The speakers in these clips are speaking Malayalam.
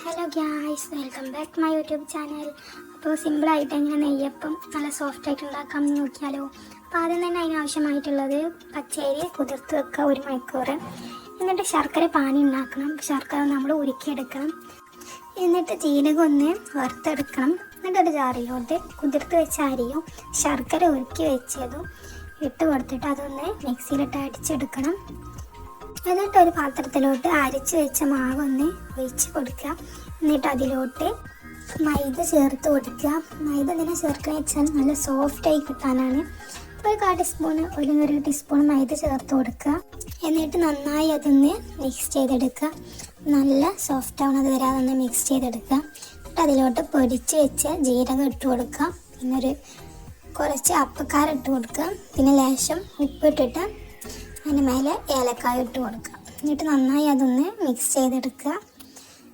Hello guys, welcome back to my YouTube channel. അപ്പോൾ സിമ്പിളായിട്ട് എങ്ങനെ നെയ്യപ്പം നല്ല സോഫ്റ്റായിട്ട് ഉണ്ടാക്കാം എന്ന് നോക്കിയാലോ. അപ്പോൾ ആദ്യം തന്നെ അതിനാവശ്യമായിട്ടുള്ളത് പച്ചരി കുതിർത്ത് വെക്കുക 1 മണിക്കൂർ. എന്നിട്ട് ശർക്കര പാനി ഉണ്ടാക്കണം. ശർക്കര നമ്മൾ ഉരുക്കിയെടുക്കണം. എന്നിട്ട് ജീരകം ഒന്ന് വറുത്തെടുക്കണം. എന്നിട്ടൊരു ജാറിലോട്ട് കുതിർത്ത് വെച്ച അരിയും ശർക്കര ഉരുക്കി വെച്ചതും ഇട്ട് കൊടുത്തിട്ട് അതൊന്ന് മിക്സിയിലിട്ട് അടിച്ചെടുക്കണം. എന്നിട്ട് ഒരു പാത്രത്തിലോട്ട് അരച്ച് വെച്ച മാവൊന്ന് ഒഴിച്ച് കൊടുക്കുക. എന്നിട്ട് അതിലോട്ട് മൈദ ചേർത്ത് കൊടുക്കുക. മൈദ ഇതിനെ ചേർക്കുക വെച്ചാൽ നല്ല സോഫ്റ്റായി കിട്ടാനാണ്. ഒരു 1/4 ടീസ്പൂൺ അല്ലെങ്കിൽ 1 ടീസ്പൂൺ മൈദ ചേർത്ത് കൊടുക്കുക. എന്നിട്ട് നന്നായി അതൊന്ന് മിക്സ് ചെയ്തെടുക്കുക. നല്ല സോഫ്റ്റ് ആവുന്നത് വരെ അതൊന്ന് മിക്സ് ചെയ്തെടുക്കുക. എന്നിട്ട് അതിലോട്ട് പൊടിച്ച് വെച്ച ജീരകം ഇട്ട് കൊടുക്കുക. പിന്നെ കുറച്ച് അപ്പക്കാര ഇട്ട് കൊടുക്കുക. പിന്നെ ലേശം ഉപ്പിട്ടിട്ട് അതിന് മേലെ ഏലക്കായ ഇട്ട് കൊടുക്കുക. എന്നിട്ട് നന്നായി അതൊന്ന് മിക്സ് ചെയ്തെടുക്കുക.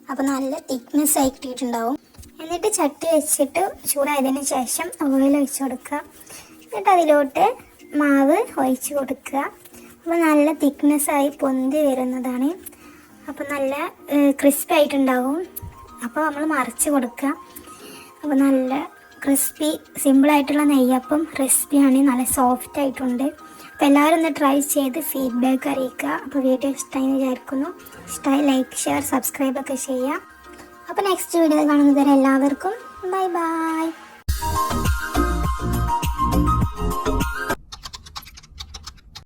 അപ്പോൾ നല്ല തിക്നെസ് ആയി കിട്ടിയിട്ടുണ്ടാവും. എന്നിട്ട് ചട്ടി വെച്ചിട്ട് ചൂടായതിന് ശേഷം ഓയിൽ ഒഴിച്ച് കൊടുക്കുക. എന്നിട്ട് അതിലോട്ട് മാവ് ഒഴിച്ച് കൊടുക്കുക. അപ്പോൾ നല്ല തിക്നെസ്സായി പൊന്തി വരുന്നതാണ്. അപ്പോൾ നല്ല ക്രിസ്പി ആയിട്ടുണ്ടാവും. അപ്പോൾ നമ്മൾ മറിച്ച് കൊടുക്കുക. അപ്പോൾ നല്ല ക്രിസ്പി സിമ്പിളായിട്ടുള്ള നെയ്യപ്പം റെസിപ്പിയാണ്. നല്ല സോഫ്റ്റ് ആയിട്ടുണ്ട്. അപ്പോൾ എല്ലാവരും ഒന്ന് ട്രൈ ചെയ്ത് ഫീഡ്ബാക്ക് അറിയിക്കുക. അപ്പോൾ വീഡിയോ ഇഷ്ടമായി വിചാരിക്കുന്നു. ഇഷ്ടമായി ലൈക്ക്, ഷെയർ, സബ്സ്ക്രൈബൊക്കെ ചെയ്യുക. അപ്പോൾ നെക്സ്റ്റ് വീഡിയോ കാണുന്നത് വരെ എല്ലാവർക്കും ബൈ ബൈ.